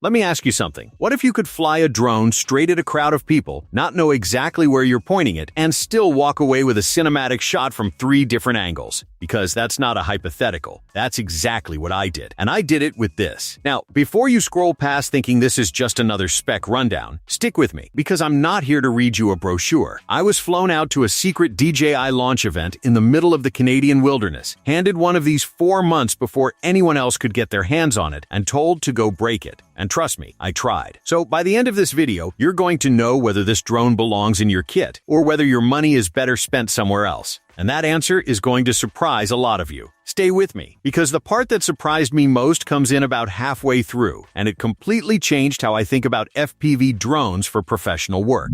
Let me ask you something. What if you could fly a drone straight at a crowd of people, not know exactly where you're pointing it, and still walk away with a cinematic shot from 3 different angles? Because that's not a hypothetical. That's exactly what I did. And I did it with this. Now, before you scroll past thinking this is just another spec rundown, stick with me, because I'm not here to read you a brochure. I was flown out to a secret DJI launch event in the middle of the Canadian wilderness, handed one of these 4 months before anyone else could get their hands on it, and told to go break it. And trust me, I tried. So by the end of this video, you're going to know whether this drone belongs in your kit, or whether your money is better spent somewhere else. And that answer is going to surprise a lot of you. Stay with me, because the part that surprised me most comes in about halfway through, and it completely changed how I think about FPV drones for professional work.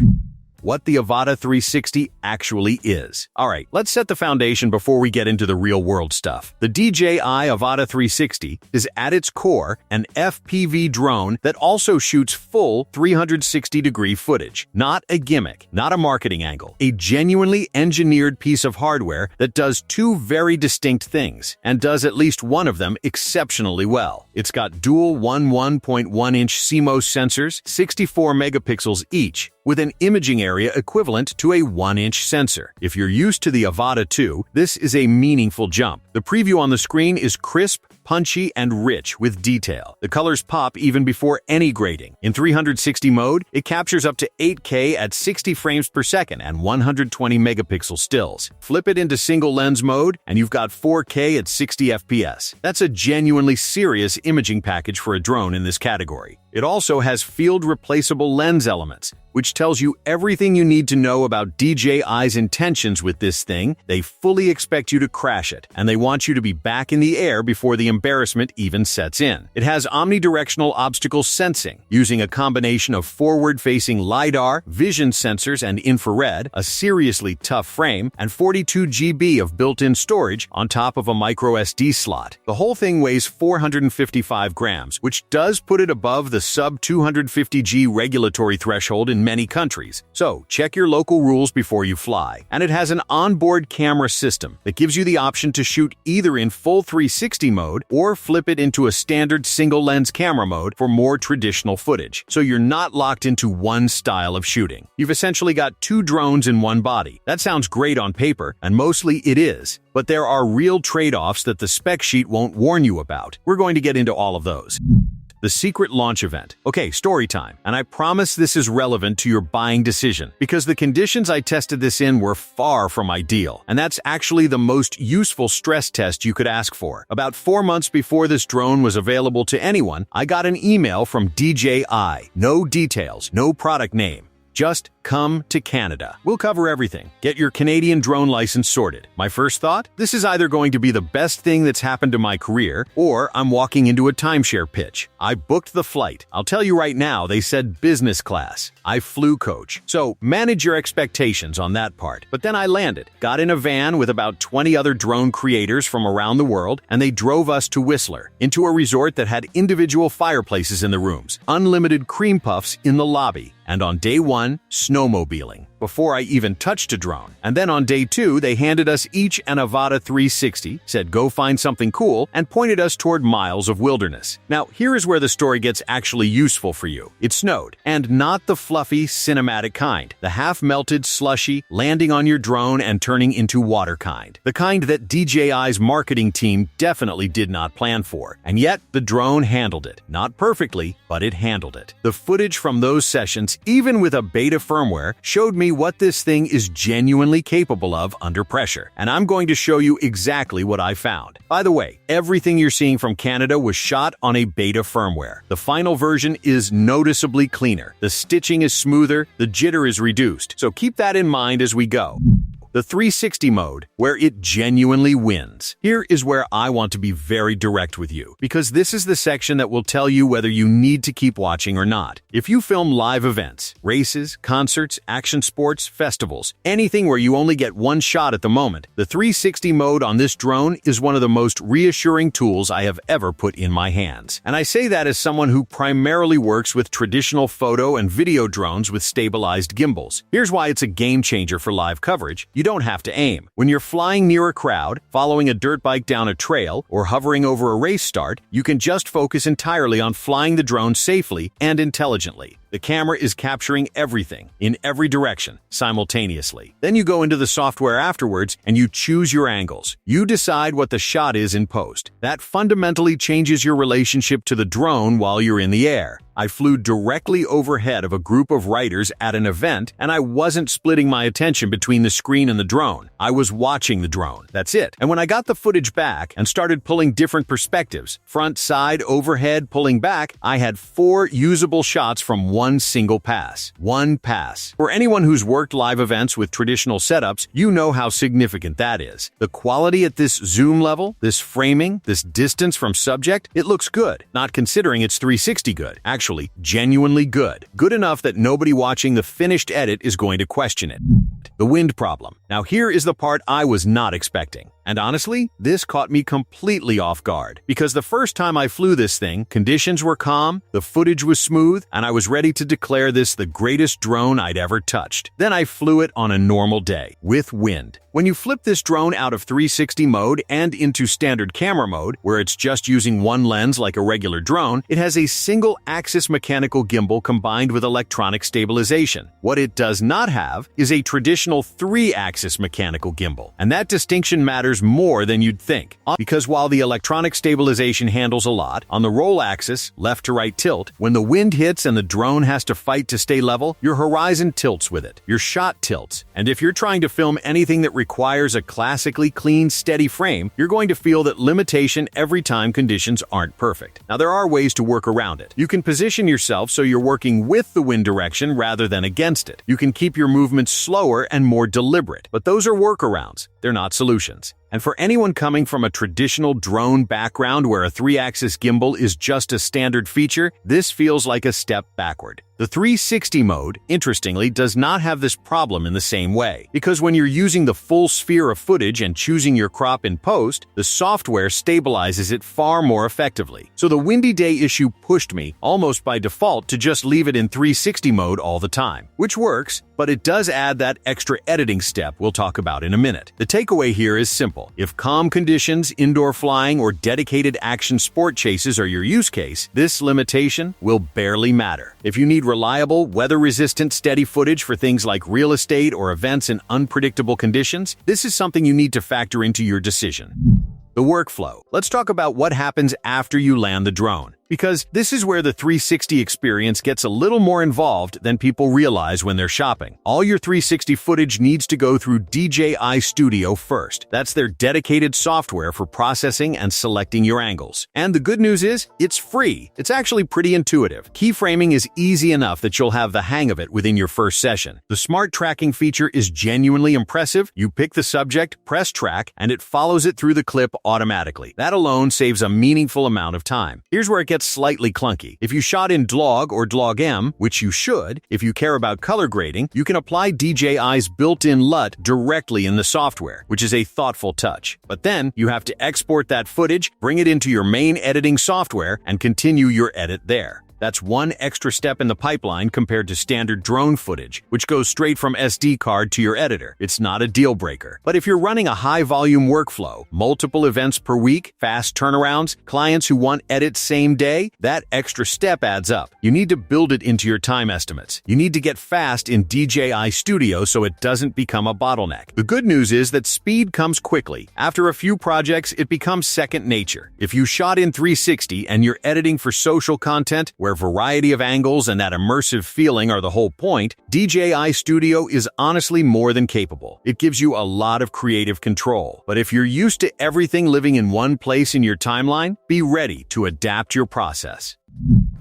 What the Avata 360 actually is. Alright, let's set the foundation before we get into the real-world stuff. The DJI Avata 360 is at its core an FPV drone that also shoots full 360-degree footage. Not a gimmick, not a marketing angle. A genuinely engineered piece of hardware that does 2 very distinct things, and does at least one of them exceptionally well. It's got dual 1.1-inch CMOS sensors, 64 megapixels each, with an imaging area equivalent to a 1-inch sensor. If you're used to the Avata 2, this is a meaningful jump. The preview on the screen is crisp, punchy, and rich with detail. The colors pop even before any grading. In 360 mode, it captures up to 8K at 60 frames per second and 120 megapixel stills. Flip it into single lens mode, and you've got 4K at 60 FPS. That's a genuinely serious imaging package for a drone in this category. It also has field-replaceable lens elements, which tells you everything you need to know about DJI's intentions with this thing. They fully expect you to crash it, and they want you to be back in the air before the embarrassment even sets in. It has omnidirectional obstacle sensing, using a combination of forward-facing LiDAR, vision sensors, and infrared, a seriously tough frame, and 42 GB of built-in storage on top of a microSD slot. The whole thing weighs 455 grams, which does put it above the sub-250G regulatory threshold in many countries, so check your local rules before you fly. And it has an onboard camera system that gives you the option to shoot either in full 360 mode or flip it into a standard single-lens camera mode for more traditional footage, so you're not locked into one style of shooting. You've essentially got 2 drones in one body. That sounds great on paper, and mostly it is, but there are real trade-offs that the spec sheet won't warn you about. We're going to get into all of those. The secret launch event. Okay, story time. And I promise this is relevant to your buying decision, because the conditions I tested this in were far from ideal. And that's actually the most useful stress test you could ask for. About 4 months before this drone was available to anyone, I got an email from DJI. No details, no product name. Just come to Canada. We'll cover everything. Get your Canadian drone license sorted. My first thought? This is either going to be the best thing that's happened to my career, or I'm walking into a timeshare pitch. I booked the flight. I'll tell you right now, they said business class. I flew coach. So manage your expectations on that part. But then I landed, got in a van with about 20 other drone creators from around the world, and they drove us to Whistler, into a resort that had individual fireplaces in the rooms, unlimited cream puffs in the lobby, and on day 1, snowmobiling, before I even touched a drone. And then on day 2, they handed us each an Avata 360, said go find something cool, and pointed us toward miles of wilderness. Now, here is where the story gets actually useful for you. It snowed, and not the fluffy, cinematic kind. The half-melted, slushy, landing on your drone and turning into water kind. The kind that DJI's marketing team definitely did not plan for. And yet, the drone handled it. Not perfectly, but it handled it. The footage from those sessions, even with a beta firmware, showed me what this thing is genuinely capable of under pressure. And I'm going to show you exactly what I found. By the way, everything you're seeing from Canada was shot on a beta firmware. The final version is noticeably cleaner. The stitching is smoother, the jitter is reduced. So keep that in mind as we go. The 360 mode, where it genuinely wins. Here is where I want to be very direct with you, because this is the section that will tell you whether you need to keep watching or not. If you film live events, races, concerts, action sports, festivals, anything where you only get one shot at the moment, the 360 mode on this drone is one of the most reassuring tools I have ever put in my hands. And I say that as someone who primarily works with traditional photo and video drones with stabilized gimbals. Here's why it's a game changer for live coverage. You don't have to aim. When you're flying near a crowd, following a dirt bike down a trail, or hovering over a race start, you can just focus entirely on flying the drone safely and intelligently. The camera is capturing everything, in every direction, simultaneously. Then you go into the software afterwards and you choose your angles. You decide what the shot is in post. That fundamentally changes your relationship to the drone while you're in the air. I flew directly overhead of a group of writers at an event, and I wasn't splitting my attention between the screen and the drone. I was watching the drone. That's it. And when I got the footage back and started pulling different perspectives, front, side, overhead, pulling back, I had 4 usable shots from one single pass. One pass. For anyone who's worked live events with traditional setups, you know how significant that is. The quality at this zoom level, this framing, this distance from subject, it looks good. Not considering it's 360 good. Actually, genuinely good. Good enough that nobody watching the finished edit is going to question it. The wind problem. Now here is the part I was not expecting. And honestly, this caught me completely off guard. Because the first time I flew this thing, conditions were calm, the footage was smooth, and I was ready to declare this the greatest drone I'd ever touched. Then I flew it on a normal day, with wind. When you flip this drone out of 360 mode and into standard camera mode, where it's just using one lens like a regular drone, it has a single-axis mechanical gimbal combined with electronic stabilization. What it does not have is a traditional 3-axis mechanical gimbal, and that distinction matters more than you'd think. Because while the electronic stabilization handles a lot, on the roll axis, left to right tilt, when the wind hits and the drone has to fight to stay level, your horizon tilts with it, your shot tilts, and if you're trying to film anything that requires a classically clean, steady frame, you're going to feel that limitation every time conditions aren't perfect. Now there are ways to work around it. You can position yourself so you're working with the wind direction rather than against it. You can keep your movements slower and more deliberate, but those are workarounds. They're not solutions. And for anyone coming from a traditional drone background where a 3-axis gimbal is just a standard feature, this feels like a step backward. The 360 mode, interestingly, does not have this problem in the same way, because when you're using the full sphere of footage and choosing your crop in post, the software stabilizes it far more effectively. So the windy day issue pushed me, almost by default, to just leave it in 360 mode all the time, which works, but it does add that extra editing step we'll talk about in a minute. The takeaway here is simple. If calm conditions, indoor flying, or dedicated action sport chases are your use case, this limitation will barely matter. If you need reliable, weather-resistant, steady footage for things like real estate or events in unpredictable conditions, this is something you need to factor into your decision. The workflow. Let's talk about what happens after you land the drone. Because this is where the 360 experience gets a little more involved than people realize when they're shopping. All your 360 footage needs to go through DJI Studio first. That's their dedicated software for processing and selecting your angles. And the good news is, it's free. It's actually pretty intuitive. Keyframing is easy enough that you'll have the hang of it within your first session. The smart tracking feature is genuinely impressive. You pick the subject, press track, and it follows it through the clip automatically. That alone saves a meaningful amount of time. Here's where it gets slightly clunky. If you shot in DLOG or DLOG-M, which you should, if you care about color grading, you can apply DJI's built-in LUT directly in the software, which is a thoughtful touch. But then, you have to export that footage, bring it into your main editing software, and continue your edit there. That's one extra step in the pipeline compared to standard drone footage, which goes straight from SD card to your editor. It's not a deal breaker. But if you're running a high-volume workflow, multiple events per week, fast turnarounds, clients who want edits same day, that extra step adds up. You need to build it into your time estimates. You need to get fast in DJI Studio so it doesn't become a bottleneck. The good news is that speed comes quickly. After a few projects, it becomes second nature. If you shot in 360 and you're editing for social content, where variety of angles and that immersive feeling are the whole point, DJI Studio is honestly more than capable. It gives you a lot of creative control. But if you're used to everything living in one place in your timeline, be ready to adapt your process.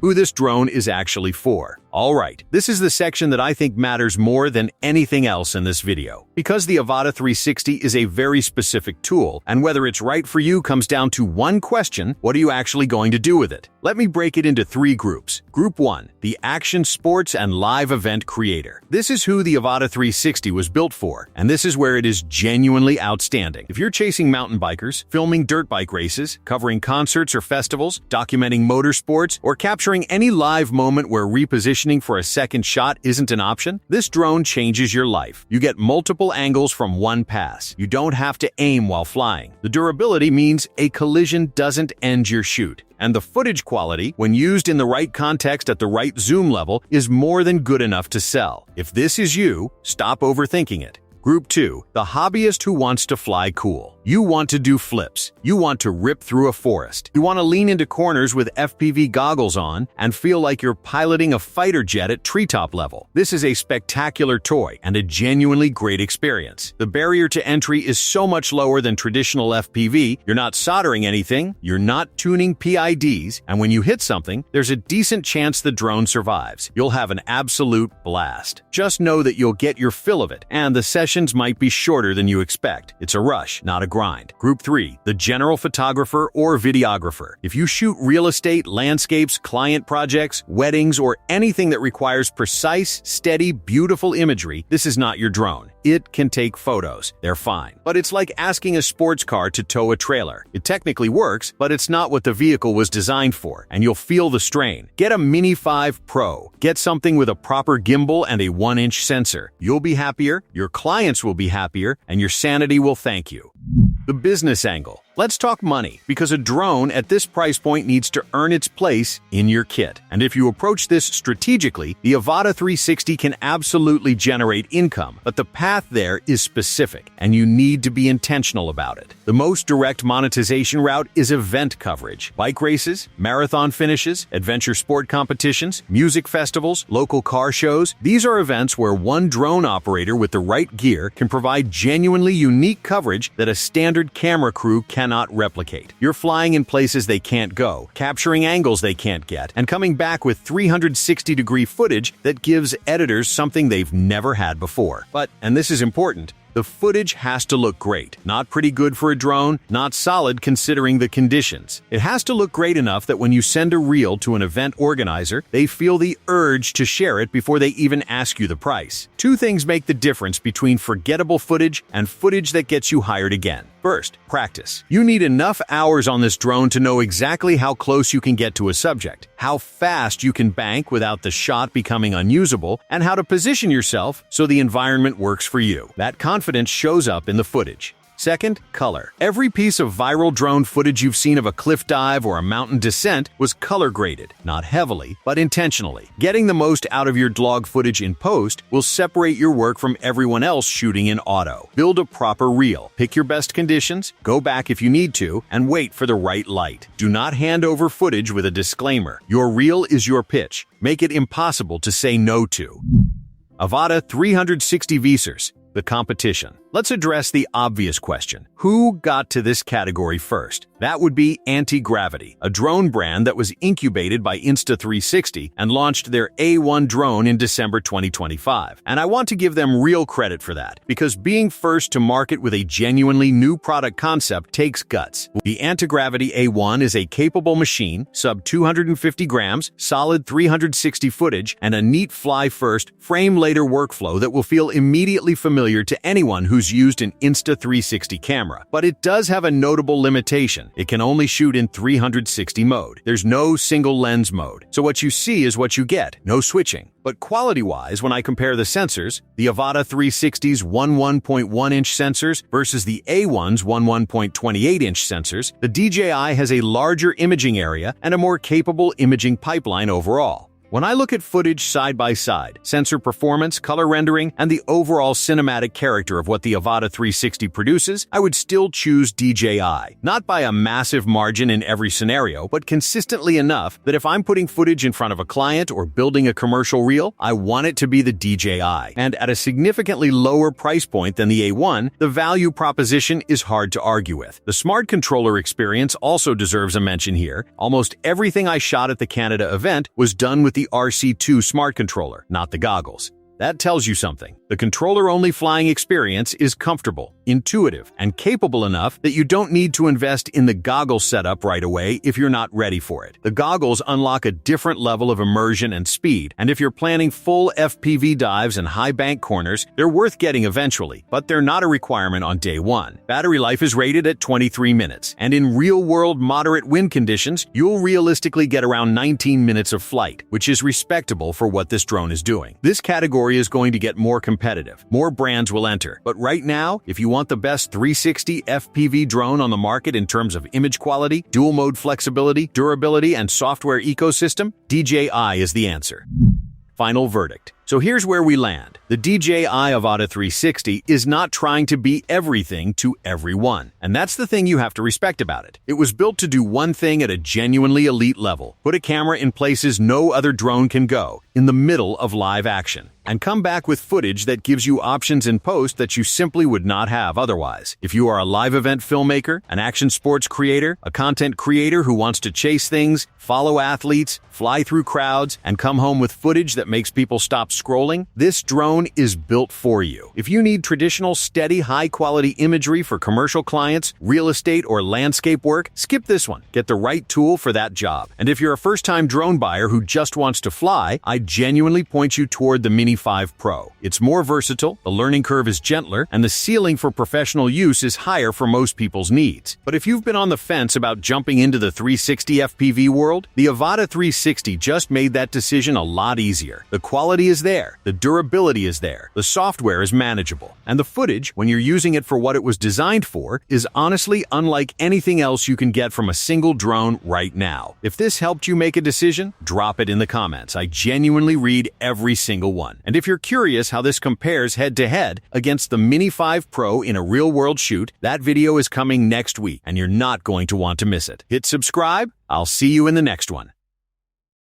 Who this drone is actually for. Alright, this is the section that I think matters more than anything else in this video. Because the Avata 360 is a very specific tool, and whether it's right for you comes down to one question: what are you actually going to do with it? Let me break it into 3 groups. Group 1, the action sports and live event creator. This is who the Avata 360 was built for, and this is where it is genuinely outstanding. If you're chasing mountain bikers, filming dirt bike races, covering concerts or festivals, documenting motorsports, or capturing Capturing any live moment where repositioning for a second shot isn't an option? This drone changes your life. You get multiple angles from one pass. You don't have to aim while flying. The durability means a collision doesn't end your shoot. And the footage quality, when used in the right context at the right zoom level, is more than good enough to sell. If this is you, stop overthinking it. Group 2. The hobbyist who wants to fly cool. You want to do flips. You want to rip through a forest. You want to lean into corners with FPV goggles on and feel like you're piloting a fighter jet at treetop level. This is a spectacular toy and a genuinely great experience. The barrier to entry is so much lower than traditional FPV. You're not soldering anything, you're not tuning PIDs, and when you hit something, there's a decent chance the drone survives. You'll have an absolute blast. Just know that you'll get your fill of it, and the sessions might be shorter than you expect. It's a rush, not a grind. Group 3. The general photographer or videographer. If you shoot real estate, landscapes, client projects, weddings, or anything that requires precise, steady, beautiful imagery, this is not your drone. It can take photos. They're fine. But it's like asking a sports car to tow a trailer. It technically works, but it's not what the vehicle was designed for, and you'll feel the strain. Get a Mini 5 Pro. Get something with a proper gimbal and a 1-inch sensor. You'll be happier, your clients will be happier, and your sanity will thank you. The business angle. Let's talk money, because a drone at this price point needs to earn its place in your kit. And if you approach this strategically, the Avata 360 can absolutely generate income, but the path there is specific, and you need to be intentional about it. The most direct monetization route is event coverage. Bike races, marathon finishes, adventure sport competitions, music festivals, local car shows. These are events where one drone operator with the right gear can provide genuinely unique coverage that a standard camera crew cannot replicate. You're flying in places they can't go, capturing angles they can't get, and coming back with 360-degree footage that gives editors something they've never had before. But, and this is important, the footage has to look great. Not pretty good for a drone, not solid considering the conditions. It has to look great enough that when you send a reel to an event organizer, they feel the urge to share it before they even ask you the price. Two things make the difference between forgettable footage and footage that gets you hired again. First, practice. You need enough hours on this drone to know exactly how close you can get to a subject, how fast you can bank without the shot becoming unusable, and how to position yourself so the environment works for you. That confidence shows up in the footage. Second, color. Every piece of viral drone footage you've seen of a cliff dive or a mountain descent was color graded, not heavily, but intentionally. Getting the most out of your log footage in post will separate your work from everyone else shooting in auto. Build a proper reel. Pick your best conditions, go back if you need to, and wait for the right light. Do not hand over footage with a disclaimer. Your reel is your pitch. Make it impossible to say no to. Avata 360 Visors. The competition. Let's address the obvious question. Who got to this category first? That would be Antigravity, a drone brand that was incubated by Insta360 and launched their A1 drone in December 2025. And I want to give them real credit for that, because being first to market with a genuinely new product concept takes guts. The Antigravity A1 is a capable machine, sub 250 grams, solid 360 footage, and a neat fly-first, frame-later workflow that will feel immediately familiar to anyone who's used an Insta360 camera. But it does have a notable limitation. It can only shoot in 360 mode. There's no single lens mode. So what you see is what you get, no switching. But quality-wise, when I compare the sensors, the Avata 360's 1.1-inch sensors versus the A1's 1.28-inch sensors, the DJI has a larger imaging area and a more capable imaging pipeline overall. When I look at footage side by side, sensor performance, color rendering, and the overall cinematic character of what the Avata 360 produces, I would still choose DJI. Not by a massive margin in every scenario, but consistently enough that if I'm putting footage in front of a client or building a commercial reel, I want it to be the DJI. And at a significantly lower price point than the A1, the value proposition is hard to argue with. The smart controller experience also deserves a mention here. Almost everything I shot at the Canada event was done with the RC2 smart controller, not the goggles. That tells you something. The controller-only flying experience is comfortable, intuitive, and capable enough that you don't need to invest in the goggle setup right away if you're not ready for it. The goggles unlock a different level of immersion and speed, and if you're planning full FPV dives and high bank corners, they're worth getting eventually, but they're not a requirement on day one. Battery life is rated at 23 minutes, and in real-world moderate wind conditions, you'll realistically get around 19 minutes of flight, which is respectable for what this drone is doing. This category is going to get more competitive. More brands will enter, but right now, if you want the best 360 FPV drone on the market in terms of image quality, dual-mode flexibility, durability, and software ecosystem, DJI is the answer. Final verdict. So here's where we land. The DJI Avata 360 is not trying to be everything to everyone. And that's the thing you have to respect about it. It was built to do one thing at a genuinely elite level. Put a camera in places no other drone can go, in the middle of live action, and come back with footage that gives you options in post that you simply would not have otherwise. If you are a live event filmmaker, an action sports creator, a content creator who wants to chase things, follow athletes, fly through crowds, and come home with footage that makes people stop scrolling, this drone is built for you. If you need traditional, steady, high-quality imagery for commercial clients, real estate, or landscape work, skip this one. Get the right tool for that job. And if you're a first-time drone buyer who just wants to fly, I genuinely point you toward the Mini 5 Pro. It's more versatile, the learning curve is gentler, and the ceiling for professional use is higher for most people's needs. But if you've been on the fence about jumping into the 360 FPV world, the Avata 360 just made that decision a lot easier. The quality is there, the durability is there, the software is manageable, and the footage, when you're using it for what it was designed for, is honestly unlike anything else you can get from a single drone right now. If this helped you make a decision, drop it in the comments. I genuinely read every single one. And if you're curious how this compares head-to-head against the Mini 5 Pro in a real-world shoot, that video is coming next week, and you're not going to want to miss it. Hit subscribe. I'll see you in the next one.